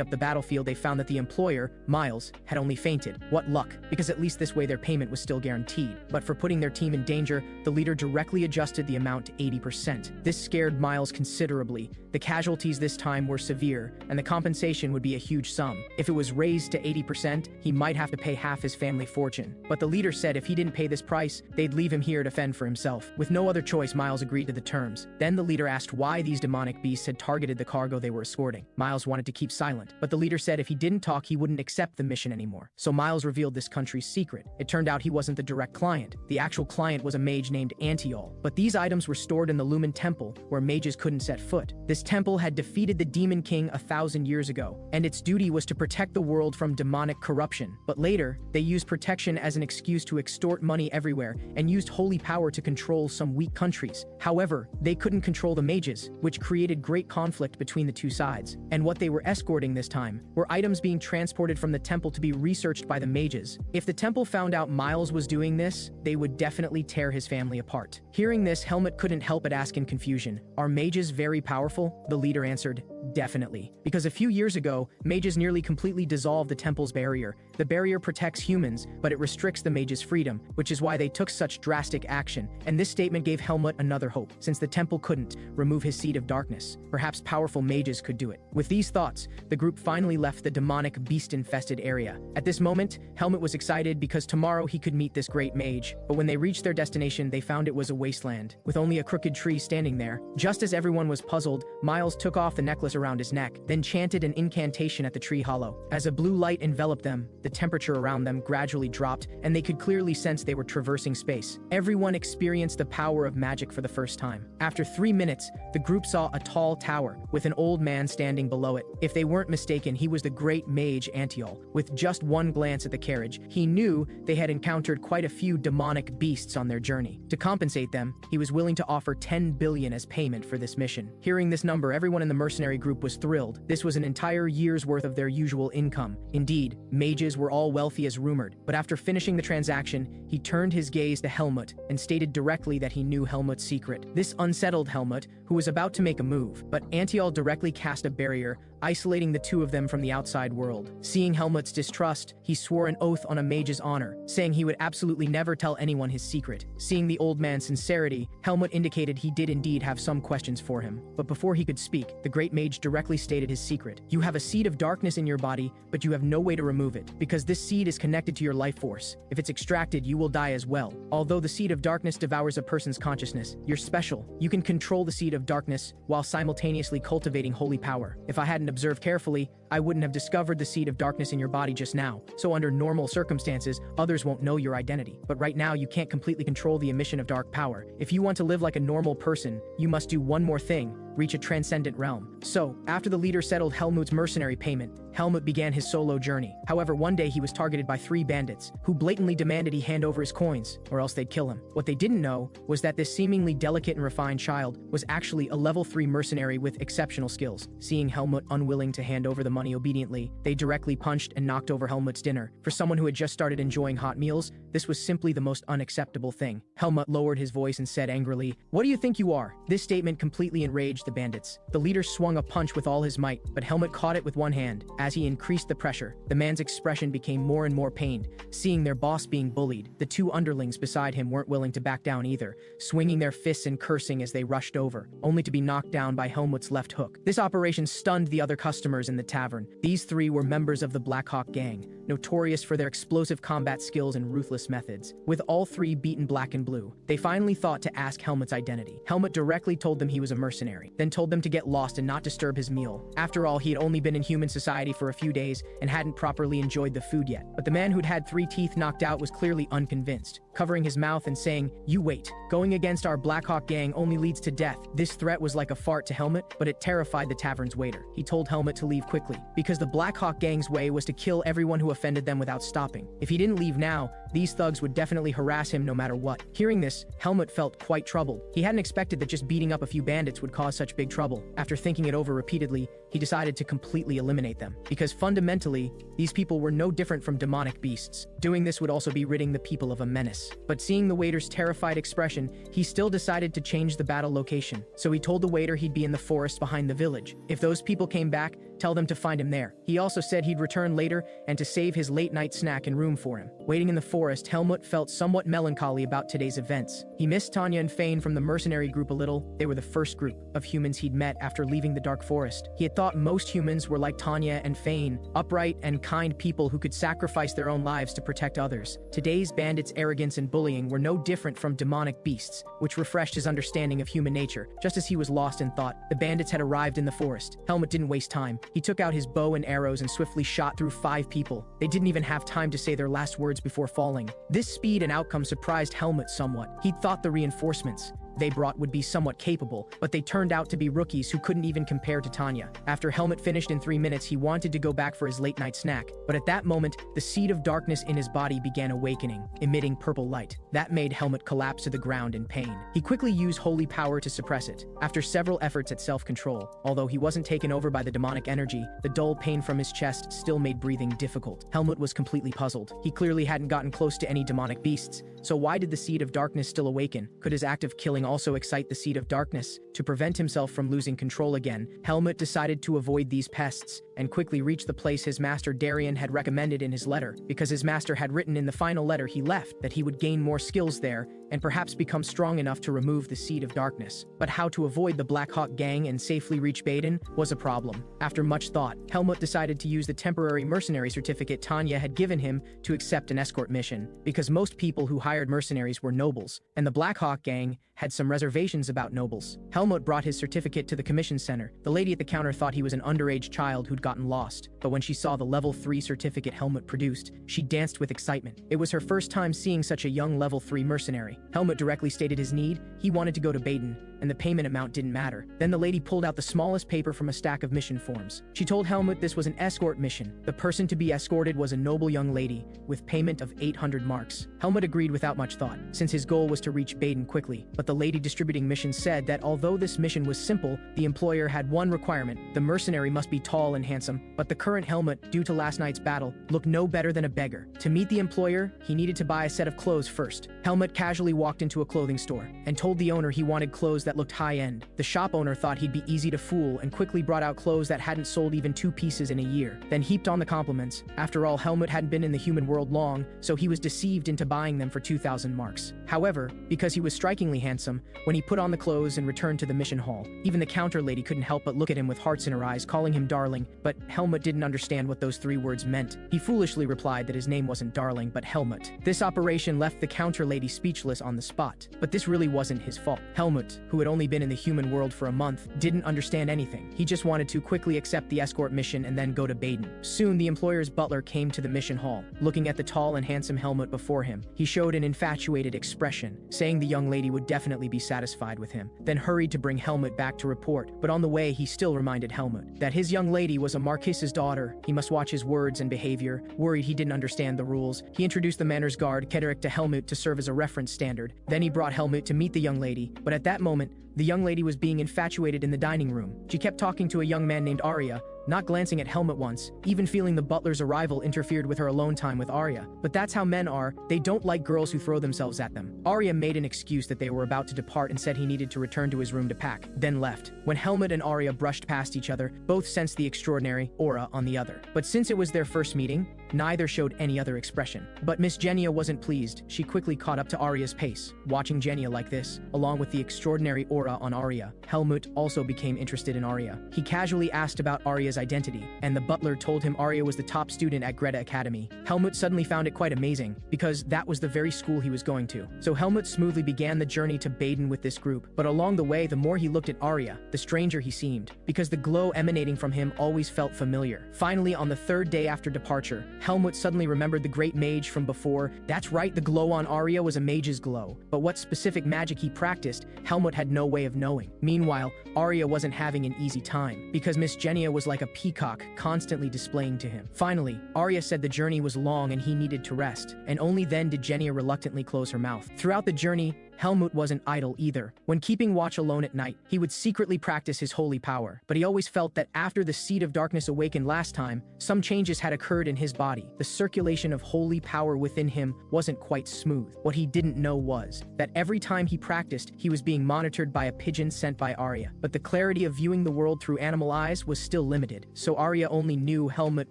up the battlefield, they found that the employer, Miles, had only fainted. What luck, because at least this way their payment was still guaranteed. But for putting their team in danger, the leader directly adjusted the amount to 80%. This scared Miles considerably. The casualties this time were severe, and the compensation would be a huge sum. If it was raised to 80%, he might have to pay half his family fortune. But the leader said if he didn't pay this price, they'd leave him here to fend for himself. With no other choice, Miles agreed to the terms. Then the leader asked why these demonic beasts had targeted the cargo they were escorting. Miles wanted to keep silent, but the leader said if he didn't talk, he wouldn't accept the mission anymore. So Miles revealed this country's secret. It turned out he wasn't the direct client. The actual client was a mage named Antio. But these items were stored in the Lumen Temple, where mages couldn't set foot. This temple had defeated the Demon King 1,000 years ago, and its duty was to protect the world from demonic corruption. But later, they used protection as an excuse to extort money everywhere and used holy power to control some weak countries. However, they couldn't control the mages, which created great conflict between the two sides. And what they were escorting this time were items being transported from the temple to be researched by the mages. If the temple found out Miles was doing this, they would definitely tear his family apart. Hearing this, Helmut couldn't help but ask in confusion, "Are mages very powerful?" The leader answered, "Definitely. Because a few years ago, mages nearly completely dissolved the temple's barrier. The barrier protects humans, but it restricts the mages' freedom, which is why they took such drastic action." And this statement gave Helmut another hope. Since the temple couldn't remove his seed of darkness, perhaps powerful mages could do it. With these thoughts, the group finally left the demonic beast-infested area. At this moment, Helmut was excited because tomorrow he could meet this great mage. But when they reached their destination, they found it was a wasteland, with only a crooked tree standing there. Just as everyone was puzzled, Miles took off the necklace around his neck, then chanted an incantation at the tree hollow. As a blue light enveloped them, the temperature around them gradually dropped, and they could clearly sense they were traversing space. Everyone experienced the power of magic for the first time. After 3 minutes, the group saw a tall tower, with an old man standing below it. If they weren't mistaken, he was the great mage Antio. With just one glance at the carriage, he knew they had encountered quite a few demonic beasts on their journey. To compensate them, he was willing to offer 10 billion as payment for this mission. Hearing this number, everyone in the mercenary group was thrilled. This was an entire year's worth of their usual income. Indeed, mages were all wealthy as rumored, but after finishing the transaction, he turned his gaze to Helmut and stated directly that he knew Helmut's secret. This unsettled Helmut, who was about to make a move, but Antio directly cast a barrier, isolating the two of them from the outside world. Seeing Helmut's distrust, he swore an oath on a mage's honor, saying he would absolutely never tell anyone his secret. Seeing the old man's sincerity, Helmut indicated he did indeed have some questions for him. But before he could speak, the great mage directly stated his secret. "You have a seed of darkness in your body, but you have no way to remove it, because this seed is connected to your life force. If it's extracted, you will die as well. Although the seed of darkness devours a person's consciousness, you're special. You can control the seed of darkness while simultaneously cultivating holy power. If I hadn't observed carefully, I wouldn't have discovered the seed of darkness in your body just now, so under normal circumstances, others won't know your identity. But right now, you can't completely control the emission of dark power. If you want to live like a normal person, you must do one more thing: reach a transcendent realm. So, after the leader settled Helmut's mercenary payment, Helmut began his solo journey. However, one day he was targeted by 3 bandits, who blatantly demanded he hand over his coins, or else they'd kill him. What they didn't know was that this seemingly delicate and refined child was actually a level 3 mercenary with exceptional skills. Seeing Helmut unwilling to hand over the money obediently, they directly punched and knocked over Helmut's dinner. For someone who had just started enjoying hot meals, this was simply the most unacceptable thing. Helmut lowered his voice and said angrily, "What do you think you are?" This statement completely enraged the bandits. The leader swung a punch with all his might, but Helmut caught it with one hand. As he increased the pressure, the man's expression became more and more pained. Seeing their boss being bullied, the 2 underlings beside him weren't willing to back down either, swinging their fists and cursing as they rushed over, only to be knocked down by Helmut's left hook. This operation stunned the other customers in the tavern. These 3 were members of the Blackhawk gang, notorious for their explosive combat skills and ruthless methods. With all 3 beaten black and blue, they finally thought to ask Helmut's identity. Helmut directly told them he was a mercenary, then told them to get lost and not disturb his meal. After all, he had only been in human society for a few days and hadn't properly enjoyed the food yet. But the man who'd had 3 teeth knocked out was clearly unconvinced, covering his mouth and saying, "You wait. Going against our Blackhawk gang only leads to death." This threat was like a fart to Helmut, but it terrified the tavern's waiter. He told Helmut to leave quickly, because the Blackhawk gang's way was to kill everyone who offended them without stopping. If he didn't leave now, these thugs would definitely harass him no matter what. Hearing this, Helmut felt quite troubled. He hadn't expected that just beating up a few bandits would cause such big trouble. After thinking it over repeatedly, he decided to completely eliminate them, because fundamentally, these people were no different from demonic beasts. Doing this would also be ridding the people of a menace. But seeing the waiter's terrified expression, he still decided to change the battle location. So he told the waiter he'd be in the forest behind the village. If those people came back, tell them to find him there. He also said he'd return later and to save his late-night snack and room for him. Waiting in the forest, Helmut felt somewhat melancholy about today's events. He missed Tanya and Fane from the mercenary group a little. They were the first group of humans he'd met after leaving the dark forest. He had thought most humans were like Tanya and Fane, upright and kind people who could sacrifice their own lives to protect others. Today's bandits' arrogance and bullying were no different from demonic beasts, which refreshed his understanding of human nature. Just as he was lost in thought, the bandits had arrived in the forest. Helmut didn't waste time. He took out his bow and arrows and swiftly shot through 5 people. They didn't even have time to say their last words before falling. This speed and outcome surprised Helmut somewhat. He'd thought the reinforcements they brought would be somewhat capable, but they turned out to be rookies who couldn't even compare to Tanya. After Helmut finished in 3 minutes, he wanted to go back for his late-night snack, but at that moment, the seed of darkness in his body began awakening, emitting purple light. That made Helmut collapse to the ground in pain. He quickly used holy power to suppress it. After several efforts at self-control, although he wasn't taken over by the demonic energy, the dull pain from his chest still made breathing difficult. Helmut was completely puzzled. He clearly hadn't gotten close to any demonic beasts, so why did the seed of darkness still awaken? Could his act of killing also excite the seed of darkness? To prevent himself from losing control again, Helmut decided to avoid these pests and quickly reach the place his master Darien had recommended in his letter, because his master had written in the final letter he left that he would gain more skills there and perhaps become strong enough to remove the seed of darkness. But how to avoid the Blackhawk gang and safely reach Baden was a problem. After much thought, Helmut decided to use the temporary mercenary certificate Tanya had given him to accept an escort mission, because most people who hired mercenaries were nobles, and the Blackhawk gang had some reservations about nobles. Helmut brought his certificate to the commission center. The lady at the counter thought he was an underage child who'd gotten lost, but when she saw the level 3 certificate Helmut produced, she danced with excitement. It was her first time seeing such a young level 3 mercenary. Helmut directly stated his need. He wanted to go to Baden, and the payment amount didn't matter. Then the lady pulled out the smallest paper from a stack of mission forms. She told Helmut this was an escort mission. The person to be escorted was a noble young lady, with payment of 800 marks. Helmut agreed without much thought, since his goal was to reach Baden quickly. But the lady distributing missions said that although this mission was simple, the employer had one requirement. The mercenary must be tall and handsome, but the current Helmut, due to last night's battle, looked no better than a beggar. To meet the employer, he needed to buy a set of clothes first. Helmut casually walked into a clothing store and told the owner he wanted clothes that looked high-end. The shop owner thought he'd be easy to fool and quickly brought out clothes that hadn't sold even 2 pieces in a year, then heaped on the compliments. After all, Helmut hadn't been in the human world long, so he was deceived into buying them for 2,000 marks. However, because he was strikingly handsome, when he put on the clothes and returned to the mission hall, even the counter lady couldn't help but look at him with hearts in her eyes, calling him darling, but Helmut didn't understand what those 3 words meant. He foolishly replied that his name wasn't Darling, but Helmut. This operation left the counter lady speechless on the spot, but this really wasn't his fault. Helmut, who who had only been in the human world for a month, didn't understand anything. He just wanted to quickly accept the escort mission and then go to Baden. Soon, the employer's butler came to the mission hall. Looking at the tall and handsome Helmut before him, he showed an infatuated expression, saying the young lady would definitely be satisfied with him, then hurried to bring Helmut back to report. But on the way, he still reminded Helmut that his young lady was a marquis's daughter. He must watch his words and behavior. Worried he didn't understand the rules, he introduced the manners guard Kederick to Helmut to serve as a reference standard. Then he brought Helmut to meet the young lady, but at that moment, the young lady was being infatuated in the dining room. She kept talking to a young man named Arya, not glancing at Helmut once, even feeling the butler's arrival interfered with her alone time with Arya. But that's how men are, they don't like girls who throw themselves at them. Arya made an excuse that they were about to depart and said he needed to return to his room to pack, then left. When Helmut and Arya brushed past each other, both sensed the extraordinary aura on the other. But since it was their first meeting, neither showed any other expression. But Miss Genia wasn't pleased. She quickly caught up to Arya's pace. Watching Genia like this, along with the extraordinary aura on Arya, Helmut also became interested in Arya. He casually asked about Arya's identity, and the butler told him Arya was the top student at Greta Academy. Helmut suddenly found it quite amazing, because that was the very school he was going to. So Helmut smoothly began the journey to Baden with this group, but along the way, the more he looked at Arya, the stranger he seemed, because the glow emanating from him always felt familiar. Finally, on the third day after departure, Helmut suddenly remembered the great mage from before. That's right, the glow on Arya was a mage's glow, but what specific magic he practiced, Helmut had no way of knowing. Meanwhile, Arya wasn't having an easy time, because Miss Genia was like a peacock, constantly displaying to him. Finally, Arya said the journey was long and he needed to rest, and only then did Genia reluctantly close her mouth. Throughout the journey, Helmut wasn't idle either. When keeping watch alone at night, he would secretly practice his holy power, but he always felt that after the seed of darkness awakened last time, some changes had occurred in his body. The circulation of holy power within him wasn't quite smooth. What he didn't know was that every time he practiced, he was being monitored by a pigeon sent by Arya. But the clarity of viewing the world through animal eyes was still limited, so Arya only knew Helmut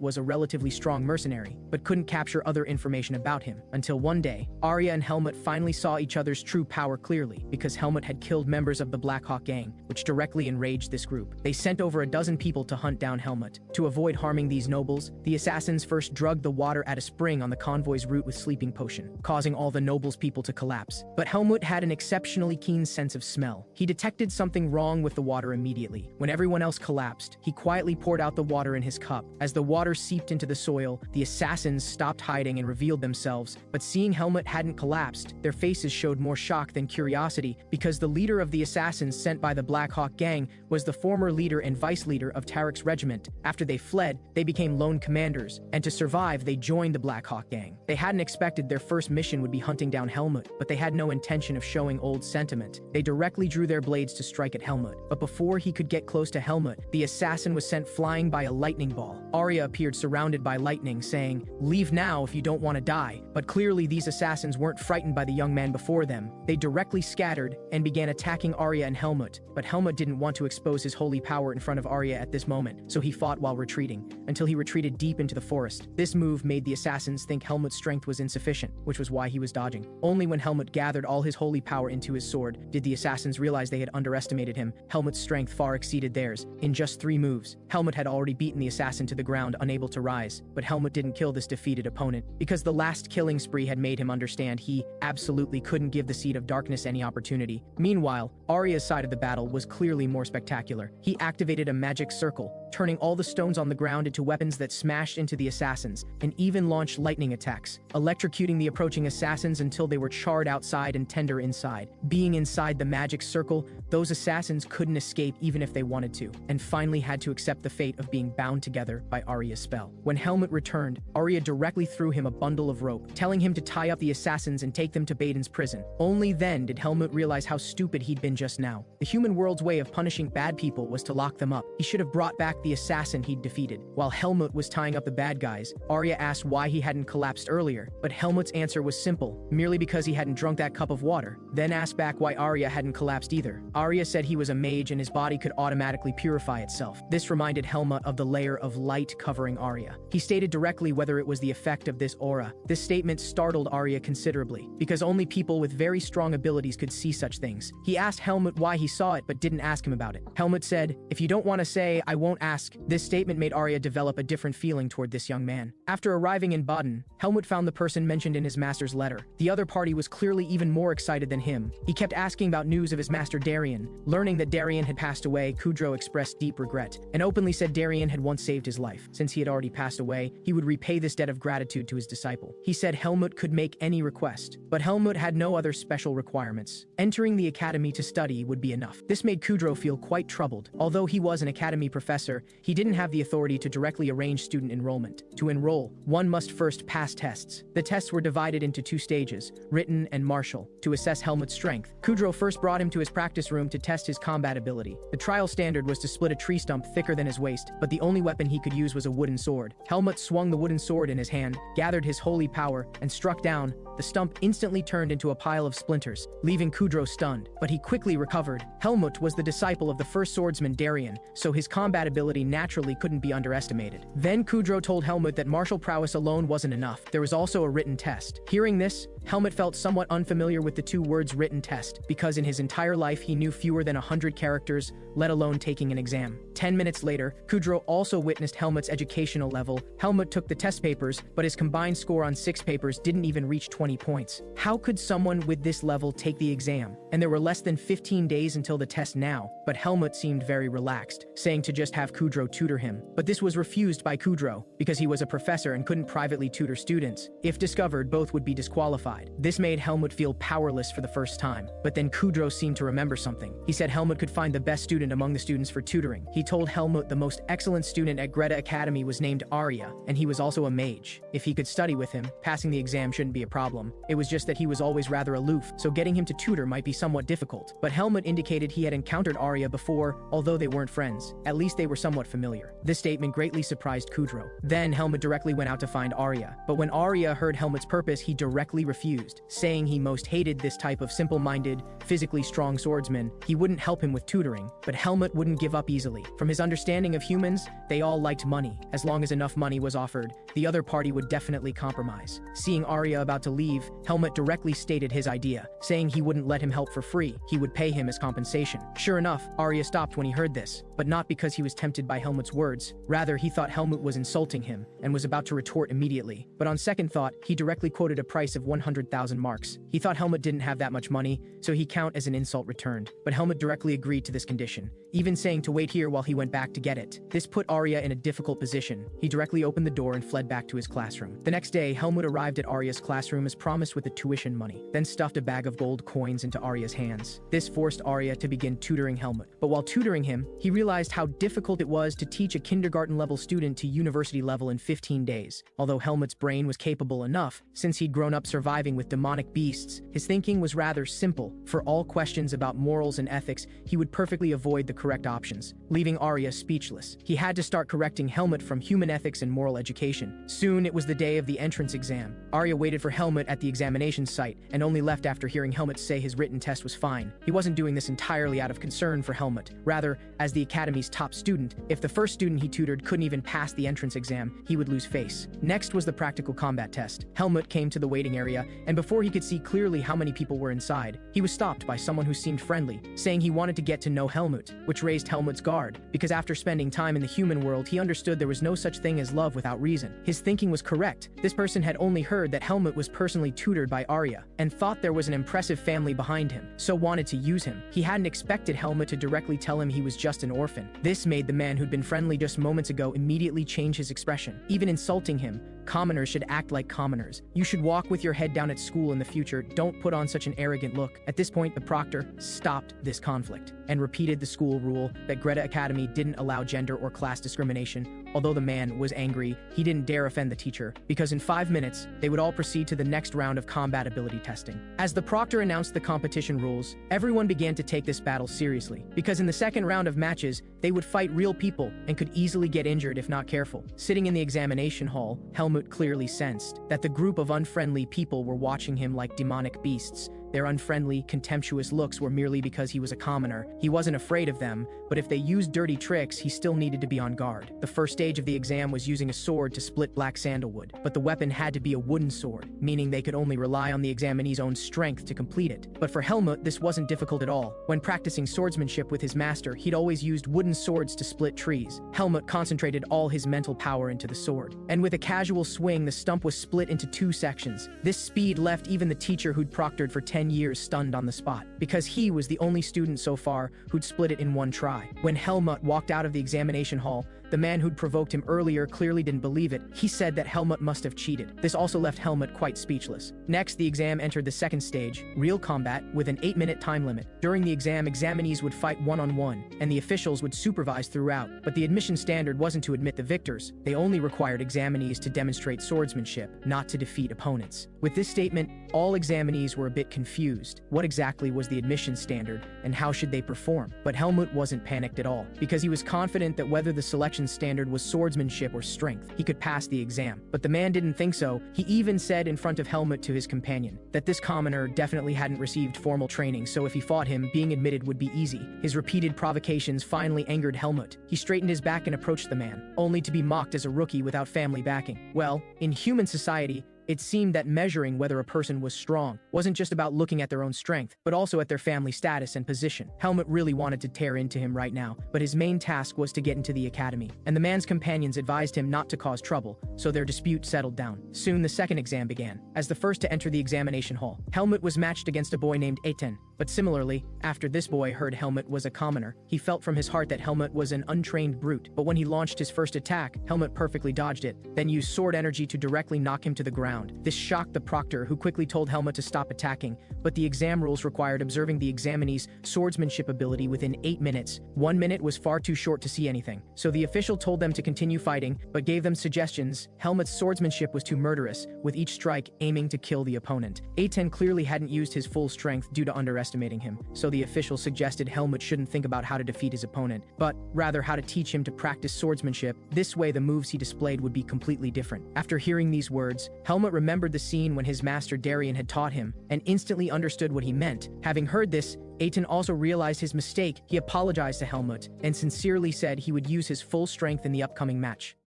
was a relatively strong mercenary, but couldn't capture other information about him. Until one day, Arya and Helmut finally saw each other's true power clearly, because Helmut had killed members of the Blackhawk gang, which directly enraged this group. They sent over a dozen people to hunt down Helmut. To avoid harming these nobles, the assassins first drugged the water at a spring on the convoy's route with sleeping potion, causing all the nobles' people to collapse. But Helmut had an exceptionally keen sense of smell. He detected something wrong with the water immediately. When everyone else collapsed, he quietly poured out the water in his cup. As the water seeped into the soil, the assassins stopped hiding and revealed themselves. But seeing Helmut hadn't collapsed, their faces showed more shock than curiosity, because the leader of the assassins sent by the Blackhawk gang was the former leader and vice leader of Tarek's regiment. After they fled, they became lone commanders, and to survive, they joined the Blackhawk gang. They hadn't expected their first mission would be hunting down Helmut, but they had no intention of showing old sentiment. They directly drew their blades to strike at Helmut, but before he could get close to Helmut, the assassin was sent flying by a lightning ball. Arya appeared surrounded by lightning, saying, "Leave now if you don't want to die." But clearly these assassins weren't frightened by the young man before them. They directly scattered and began attacking Arya and Helmut, but Helmut didn't want to expose his holy power in front of Arya at this moment, so he fought while retreating, until he retreated deep into the forest. This move made the assassins think Helmut's strength was insufficient, which was why he was dodging. Only when Helmut gathered all his holy power into his sword did the assassins realize they had underestimated him. Helmut's strength far exceeded theirs. In just 3 moves, Helmut had already beaten the assassin to the ground, unable to rise. But Helmut didn't kill this defeated opponent, because the last killing spree had made him understand he absolutely couldn't give the seed of darkness any opportunity. Meanwhile, Arya's side of the battle was clearly more spectacular. He activated a magic circle, turning all the stones on the ground into weapons that smashed into the assassins, and even launched lightning attacks, electrocuting the approaching assassins until they were charred outside and tender inside. Being inside the magic circle, those assassins couldn't escape even if they wanted to, and finally had to accept the fate of being bound together by Arya's spell. When Helmut returned, Arya directly threw him a bundle of rope, telling him to tie up the assassins and take them to Baden's prison. Only then did Helmut realize how stupid he'd been just now. The human world's way of punishing bad people was to lock them up. He should have brought back the assassin he'd defeated. While Helmut was tying up the bad guys, Arya asked why he hadn't collapsed earlier, but Helmut's answer was simple, merely because he hadn't drunk that cup of water. Then asked back why Arya hadn't collapsed either. Arya said he was a mage and his body could automatically purify itself. This reminded Helmut of the layer of light covering Arya. He stated directly whether it was the effect of this aura. This statement startled Arya considerably, because only people with very strong abilities could see such things. He asked Helmut why he saw it but didn't ask him about it. Helmut said, "If you don't want to say, I won't ask ask. This statement made Arya develop a different feeling toward this young man. After arriving in Baden, Helmut found the person mentioned in his master's letter. The other party was clearly even more excited than him. He kept asking about news of his master Darien. Learning that Darien had passed away, Kudro expressed deep regret, and openly said Darien had once saved his life. Since he had already passed away, he would repay this debt of gratitude to his disciple. He said Helmut could make any request, but Helmut had no other special requirements. Entering the academy to study would be enough. This made Kudro feel quite troubled. Although he was an academy professor, he didn't have the authority to directly arrange student enrollment. To enroll, one must first pass tests. The tests were divided into two stages, written and martial, to assess Helmut's strength. Kudro first brought him to his practice room to test his combat ability. The trial standard was to split a tree stump thicker than his waist, but the only weapon he could use was a wooden sword. Helmut swung the wooden sword in his hand, gathered his holy power, and struck down. The stump instantly turned into a pile of splinters, leaving Kudro stunned, but he quickly recovered. Helmut was the disciple of the first swordsman Darien, so his combat ability naturally couldn't be underestimated. Then Kudro told Helmut that martial prowess alone wasn't enough. There was also a written test. Hearing this, Helmut felt somewhat unfamiliar with the two words written test, because in his entire life he knew fewer than 100 characters, let alone taking an exam. 10 minutes later, Kudro also witnessed Helmut's educational level. Helmut took the test papers, but his combined score on 6 papers didn't even reach 20 points. How could someone with this level take the exam? And there were less than 15 days until the test now, but Helmut seemed very relaxed, saying to just have Kudro tutor him. But this was refused by Kudro, because he was a professor and couldn't privately tutor students. If discovered, both would be disqualified. This made Helmut feel powerless for the first time. But then Kudro seemed to remember something. He said Helmut could find the best student among the students for tutoring. He told Helmut the most excellent student at Greta Academy was named Arya, and he was also a mage. If he could study with him, passing the exam shouldn't be a problem. It was just that he was always rather aloof, so getting him to tutor might be somewhat difficult. But Helmut indicated he had encountered Arya before, although they weren't friends. At least they were somewhat familiar. This statement greatly surprised Kudro. Then Helmut directly went out to find Arya. But when Arya heard Helmut's purpose, he directly refused, saying he most hated this type of simple-minded, physically strong swordsman. He wouldn't help him with tutoring, but Helmut wouldn't give up easily. From his understanding of humans, they all liked money. As long as enough money was offered, the other party would definitely compromise. Seeing Arya about to leave, Helmut directly stated his idea, saying he wouldn't let him help for free. He would pay him as compensation. Sure enough, Arya stopped when he heard this, but not because he was tempted by Helmut's words. Rather, he thought Helmut was insulting him and was about to retort immediately. But on second thought, he directly quoted a price of 100,000 marks. He thought Helmut didn't have that much money, so he count as an insult returned. But Helmut directly agreed to this condition, even saying to wait here while he went back to get it. This put Arya in a difficult position. He directly opened the door and fled back to his classroom. The next day, Helmut arrived at Arya's classroom as promised with the tuition money, then stuffed a bag of gold coins into Arya's hands. This forced Arya to begin tutoring Helmut. But while tutoring him, he realized how difficult it was to teach a kindergarten-level student to university level in 15 days. Although Helmut's brain was capable enough, since he'd grown up surviving with demonic beasts, his thinking was rather simple. For all questions about morals and ethics, he would perfectly avoid the correct options, leaving Arya speechless. He had to start correcting Helmut from human ethics and moral education. Soon it was the day of the entrance exam. Arya waited for Helmut at the examination site and only left after hearing Helmut say his written test was fine. He wasn't doing this entirely out of concern for Helmut. Rather, as the academy's top student, if the first student he tutored couldn't even pass the entrance exam, he would lose face. Next was the practical combat test. Helmut came to the waiting area, and before he could see clearly how many people were inside, he was stopped by someone who seemed friendly, saying he wanted to get to know Helmut, which raised Helmut's guard, because after spending time in the human world, he understood there was no such thing as love without reason. His thinking was correct. This person had only heard that Helmut was personally tutored by Arya, and thought there was an impressive family behind him, so wanted to use him. He hadn't expected Helmut to directly tell him he was just an orphan. This made the man who'd been friendly just moments ago immediately change his expression, even insulting him. Commoners should act like commoners. You should walk with your head down at school in the future. Don't put on such an arrogant look. At this point, the proctor stopped this conflict and repeated the school rule that Greta Academy didn't allow gender or class discrimination. Although the man was angry, he didn't dare offend the teacher, because in 5 minutes, they would all proceed to the next round of combat ability testing. As the proctor announced the competition rules, everyone began to take this battle seriously, because in the second round of matches, they would fight real people and could easily get injured if not careful. Sitting in the examination hall, Helmut clearly sensed that the group of unfriendly people were watching him like demonic beasts, Their unfriendly, contemptuous looks were merely because he was a commoner. He wasn't afraid of them, but if they used dirty tricks, he still needed to be on guard. The first stage of the exam was using a sword to split black sandalwood, but the weapon had to be a wooden sword, meaning they could only rely on the examinee's own strength to complete it. But for Helmut, this wasn't difficult at all. When practicing swordsmanship with his master, he'd always used wooden swords to split trees. Helmut concentrated all his mental power into the sword, and with a casual swing, the stump was split into 2 sections. This speed left even the teacher who'd proctored for 10 years stunned on the spot, because he was the only student so far who'd split it in 1 try. When Helmut walked out of the examination hall, the man who'd provoked him earlier clearly didn't believe it. He said that Helmut must have cheated. This also left Helmut quite speechless. Next, the exam entered the second stage, real combat, with an 8-minute time limit. During the exam, examinees would fight one-on-one, and the officials would supervise throughout. But the admission standard wasn't to admit the victors. They only required examinees to demonstrate swordsmanship, not to defeat opponents. With this statement, all examinees were a bit confused. What exactly was the admission standard, and how should they perform? But Helmut wasn't panicked at all, because he was confident that whether the selection standard was swordsmanship or strength, he could pass the exam. But the man didn't think so. He even said in front of Helmut to his companion that this commoner definitely hadn't received formal training, so if he fought him, being admitted would be easy. His repeated provocations finally angered Helmut. He straightened his back and approached the man, only to be mocked as a rookie without family backing. Well, in human society, it seemed that measuring whether a person was strong wasn't just about looking at their own strength, but also at their family status and position. Helmut really wanted to tear into him right now, but his main task was to get into the academy, and the man's companions advised him not to cause trouble, so their dispute settled down. Soon the second exam began. As the first to enter the examination hall, Helmut was matched against a boy named Aten. But similarly, after this boy heard Helmut was a commoner, he felt from his heart that Helmut was an untrained brute. But when he launched his first attack, Helmut perfectly dodged it, then used sword energy to directly knock him to the ground. This shocked the proctor, who quickly told Helmut to stop attacking, but the exam rules required observing the examinee's swordsmanship ability within 8 minutes. 1 minute was far too short to see anything, so the official told them to continue fighting, but gave them suggestions. Helmut's swordsmanship was too murderous, with each strike aiming to kill the opponent. Aten clearly hadn't used his full strength due to underestimating him, so the official suggested Helmut shouldn't think about how to defeat his opponent, but rather how to teach him to practice swordsmanship. This way the moves he displayed would be completely different. After hearing these words, Helmut remembered the scene when his master Darien had taught him, and instantly understood what he meant. Having heard this, Aten also realized his mistake. He apologized to Helmut, and sincerely said he would use his full strength in the upcoming match.